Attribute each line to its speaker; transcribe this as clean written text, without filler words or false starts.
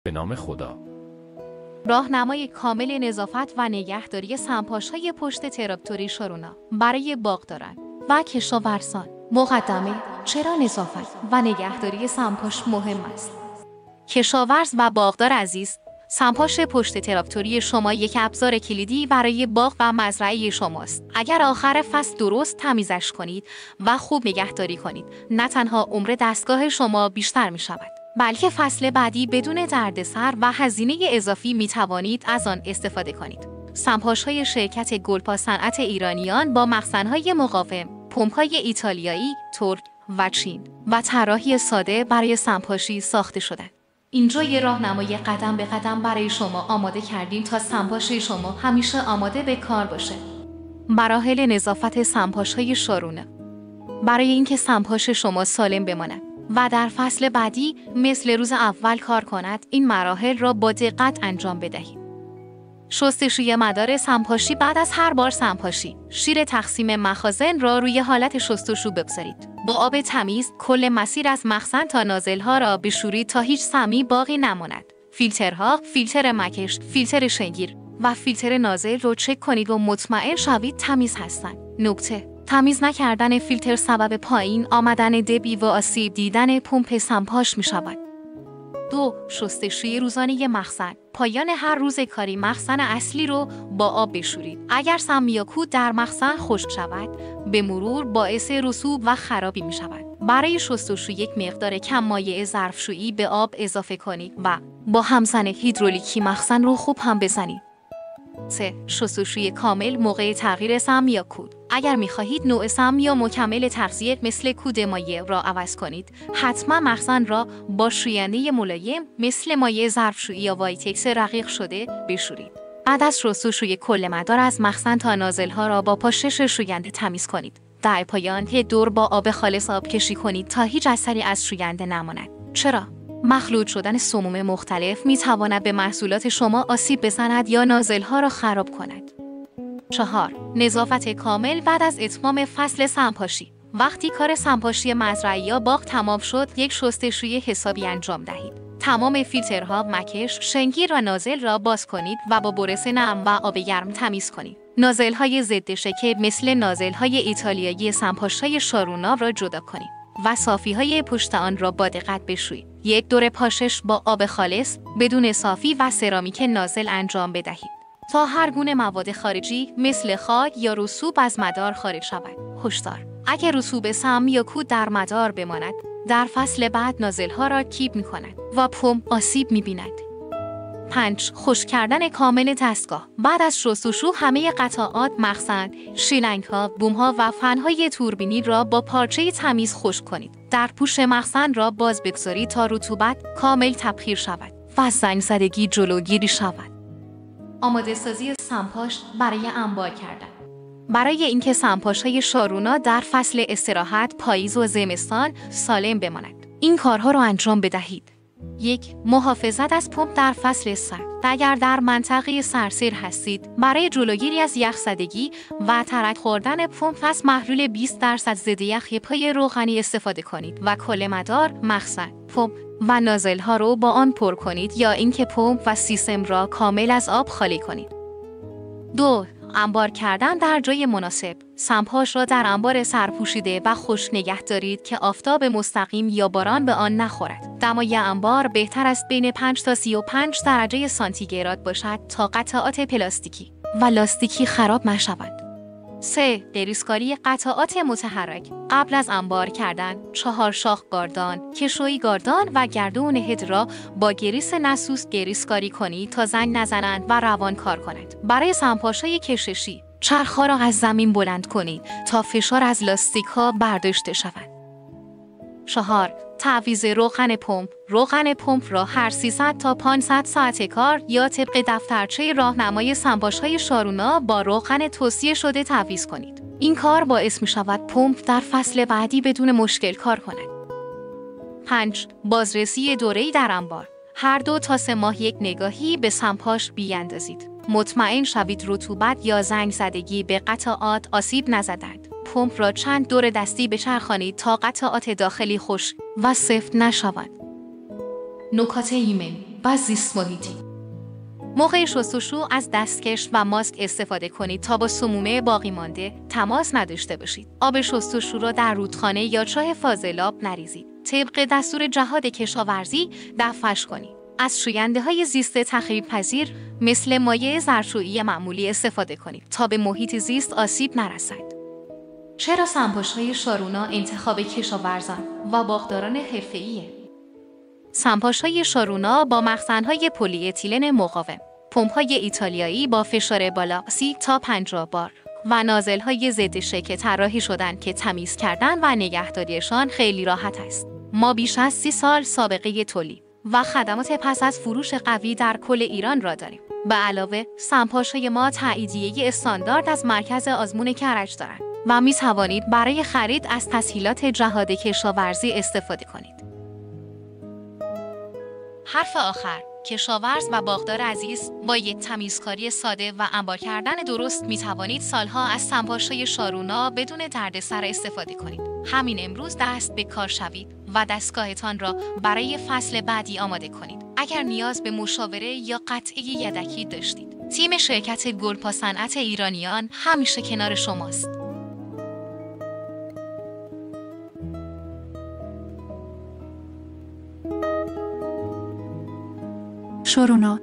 Speaker 1: به نام خدا.
Speaker 2: راهنمای کامل نظافت و نگهداری سمپاش‌های پشت تراکتوری شرونا برای باغداران و کشاورزان. مقدمه: چرا نظافت و نگهداری سمپاش مهم است؟ کشاورز و باغدار عزیز، سمپاش پشت تراکتوری شما یک ابزار کلیدی برای باغ و مزرعه شماست. اگر آخر فصل درست تمیزش کنید و خوب نگهداری کنید، نه تنها عمر دستگاه شما بیشتر می شود، بلکه فصل بعدی بدون دردسر و هزینه اضافی می توانید از آن استفاده کنید. سمپاش‌های شرکت گلپا صنعت ایرانیان با مخزن‌های مقاوم، پمپ‌های ایتالیایی، ترک و چین و طراحی ساده برای سمپاشی ساخته شدند. اینجا یه راهنمای قدم به قدم برای شما آماده کردیم تا سمپاش شما همیشه آماده به کار باشه. مراحل نظافت سمپاش‌های شارونه. برای اینکه سمپاش شما سالم بماند و در فصل بعدی مثل روز اول کار کند، این مراحل را با دقت انجام بدهید. شستشوی مدار سمپاشی. بعد از هر بار سمپاشی، شیر تقسیم مخازن را روی حالت شستشو بگذارید. با آب تمیز کل مسیر از مخزن تا نازل‌ها را بشورید تا هیچ سمی باقی نماند. فیلترها، فیلتر مکش، فیلتر شنگیر و فیلتر نازل رو چک کنید و مطمئن شوید تمیز هستند. نکته: تمیز نکردن فیلتر سبب پایین آمدن دبی و آسیب دیدن پمپ سمپاش می شود. 2. شستشوی روزانه مخزن. پایان هر روز کاری مخزن اصلی رو با آب بشورید. اگر سم یا کود در مخزن خشک شود، به مرور باعث رسوب و خرابی می شود. برای شستشوی یک مقدار کم مایع ظرفشویی به آب اضافه کنید و با همزن هیدرولیکی مخزن رو خوب هم بزنید. 3. شستشوی کامل موقع تغییر سم یا کود. اگر می‌خواهید نوع سم یا مکمل تغذیه مثل کود مایع را عوض کنید، حتما مخزن را با شوینده ملایم مثل مایع ظرفشویی یا وایتکس رقیق شده بشورید. بعد از شستشوی کل مدار از مخزن تا نازل‌ها را با پاشش شوینده تمیز کنید. در پایان یک دور با آب خالص آبکشی کنید تا هیچ اثری از شوینده نماند. چرا؟ مخلوط شدن سموم مختلف می‌تواند به محصولات شما آسیب بزند یا نازل‌ها را خراب کند. 4. نظافت کامل بعد از اتمام فصل سمپاشی. وقتی کار سمپاشی مزرعه یا باغ تمام شد، یک شستشوی حسابی انجام دهید. تمام فیلترها، مکش، شنگیر و نازل را باز کنید و با برس نرم و آب گرم تمیز کنید. نازل‌های ضد شکه مثل نازل‌های ایتالیایی سمپاش‌های شارونا را جدا کنید و صافی‌های پشت آن را با دقت بشویید. یک دور پاشش با آب خالص بدون صافی و سرامیک نازل انجام بدهید تا هر گونه مواد خارجی مثل خاک یا رسوب از مدار خارج شود. هشدار: اگر رسوب سم یا کود در مدار بماند، در فصل بعد نازل‌ها را کیپ می‌کند و پمپ آسیب می‌بیند. 5. خشک کردن کامل دستگاه. بعد از شستشو همه قطعات مخزن، شیلنگ‌ها، بوم‌ها و فن‌های توربینی را با پارچه تمیز خشک کنید. در پوش مخزن را باز بگذارید تا رطوبت کامل تبخیر شود و از زنگ زدگی جلوگیری شود. آماده سازی سمپاش برای انبار کردن. برای اینکه سمپاش‌های شارونا در فصل استراحت، پاییز و زمستان سالم بماند، این کارها را انجام بدهید. 1. محافظت از پمپ در فصل سرد. اگر در منطقه سرسیر هستید، برای جلوگیری از یخزدگی و ترک خوردن پمپ از محلول 20% ضد یخ پای روغنی استفاده کنید و کل مدار، مخزن، پمپ و نازل‌ها رو با آن پر کنید یا اینکه پمپ و سیستم را کامل از آب خالی کنید. 2. انبار کردن در جای مناسب. سمپاش را در انبار سرپوشیده و خشک نگه دارید که آفتاب مستقیم یا باران به آن نخورد. دمای انبار بهتر است بین 5 تا 35 درجه سانتیگراد باشد تا قطعات پلاستیکی و لاستیکی خراب نشوند. 3. گریسکاری قطعات متحرک. قبل از انبار کردن، 4 شاخ گاردان، کشویی گاردان و گردون هد را با گریس نسوس گریسکاری کنید تا زنگ نزنند و روان کار کنند. برای سمپاش‌های کششی، چرخ‌ها را از زمین بلند کنید تا فشار از لاستیک‌ها برداشته شود. 4. تعویض روغن پمپ. روغن پمپ را هر 300 تا 500 ساعت کار یا طبق دفترچه راهنمای سمپاش‌های شارونا با روغن توصیه شده تعویض کنید. این کار باعث می‌شود پمپ در فصل بعدی بدون مشکل کار کند. 5. بازرسی دوره‌ای در انبار. هر 2 تا 3 ماه یک نگاهی به سمپاش بیاندازید. مطمئن شوید رطوبت یا زنگ زدگی به قطعات آسیب نزدند. پمپ را چند دور دستی بچرخانید تا قطعات داخلی خشک و سفت نشوند. نکات ایمنی: و زیست محیطی. موقع شستشو از دستکش و ماسک استفاده کنید تا با سمومه باقی مانده تماس نداشته باشید. آب شستشو را در رودخانه یا چاه فاضلاب نریزید. طبق دستور جهاد کشاورزی دفعش کنید. از شوینده‌های زیست تخریب‌پذیر مثل مایع ظرفشویی معمولی استفاده کنید تا به محیط زیست آسیب نرسد. چرا سمپاش‌های شارونا انتخاب کشاورزان و باغداران حرفه‌ایه؟ سمپاش‌های شارونا با مخزن‌های پلی اتیلن مقاوم، پمپ‌های ایتالیایی با فشار بالا 30 تا 50 بار و نازل‌های ضد شکه طراحی شدن که تمیز کردن و نگهداریشان خیلی راحت است. ما بیش از 30 سال سابقه تولید و خدمات پس از فروش قوی در کل ایران را داریم. به علاوه سمپاش‌های ما تاییدیه استاندارد از مرکز آزمون کرج دارند و می توانید برای خرید از تسهیلات جهاد کشاورزی استفاده کنید. حرف آخر، کشاورز و باغدار عزیز، با یک تمیزکاری ساده و انبار کردن درست می توانید سالها از سمپاش‌های شارونا بدون دردسر استفاده کنید. همین امروز دست به کار شوید و دستگاهتان را برای فصل بعدی آماده کنید. اگر نیاز به مشاوره یا قطعه یدکی داشتید، تیم شرکت گلپا صنعت ایرانیان همیشه کنار شماست.
Speaker 1: شارونا